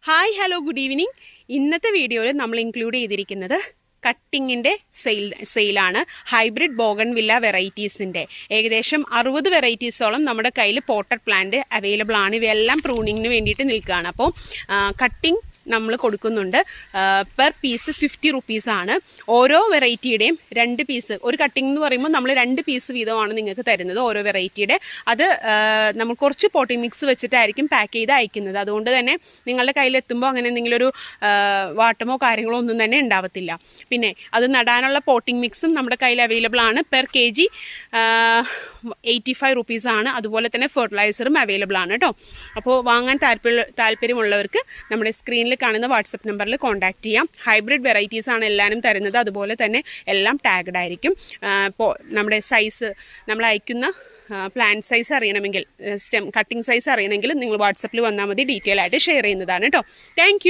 Hi hello good evening. ഇന്നത്തെ വീഡിയോയിൽ നമ്മൾ ഇൻക്ലൂഡ് ചെയ്തിരിക്കുന്നത് കട്ടിങ്ങിൻ്റെ സെയിലാണ്. ഹൈബ്രിഡ് ബോഗൺവില്ല വെറൈറ്റീസിൻ്റെ ഏകദേശം 60 വെറൈറ്റീസോളം നമ്മുടെ കയ്യിൽ പോട്ടഡ് പ്ലാന്റ് അവൈലബിൾ ആണ്. ഇവയെല്ലാം പ്രൂണിങ്ങിന് വേണ്ടിയിട്ട് നിൽക്കുകയാണ്. അപ്പോൾ കട്ടിങ് നമ്മൾ കൊടുക്കുന്നുണ്ട്. പെർ പീസ് 50 റുപ്പീസാണ്. ഓരോ വെറൈറ്റിയുടെയും 2 പീസ്, ഒരു കട്ടിംഗ് എന്ന് പറയുമ്പോൾ നമ്മൾ 2 പീസ് വീതമാണ് നിങ്ങൾക്ക് തരുന്നത് ഓരോ വെറൈറ്റിയുടെ. അത് നമ്മൾ കുറച്ച് പോട്ടിംഗ് മിക്സ് വെച്ചിട്ടായിരിക്കും പാക്ക് ചെയ്ത് അയക്കുന്നത്. അതുകൊണ്ട് തന്നെ നിങ്ങളുടെ കയ്യിലെത്തുമ്പോൾ അങ്ങനെ എന്തെങ്കിലും ഒരു വാട്ടമോ കാര്യങ്ങളോ ഒന്നും തന്നെ ഉണ്ടാവത്തില്ല. പിന്നെ അത് നടാനുള്ള പോട്ടിംഗ് മിക്സും നമ്മുടെ കയ്യിൽ അവൈലബിൾ ആണ്. പെർ kg 85 റുപ്പീസാണ്. അതുപോലെ തന്നെ ഫെർട്ടിലൈസറും അവൈലബിൾ ആണ് കേട്ടോ. അപ്പോൾ വാങ്ങാൻ താല്പര്യമുള്ളവർക്ക് നമ്മുടെ സ്ക്രീനിൽ കാണുന്ന വാട്സപ്പ് നമ്പറിൽ കോൺടാക്ട് ചെയ്യാം. ഹൈബ്രിഡ് വെറൈറ്റീസ് ആണ് എല്ലാവരും തരുന്നത്. അതുപോലെ തന്നെ എല്ലാം ടാഗ്ഡ് ആയിരിക്കും. ഇപ്പോൾ നമ്മുടെ സൈസ്, നമ്മൾ അയക്കുന്ന പ്ലാന്റ് സൈസ് അറിയണമെങ്കിൽ, കട്ടിംഗ് സൈസ് അറിയണമെങ്കിൽ നിങ്ങൾ വാട്സപ്പിൽ വന്നാൽ മതി. ഡീറ്റെയിൽ ആയിട്ട് ഷെയർ ചെയ്യുന്നതാണ് കേട്ടോ. താങ്ക്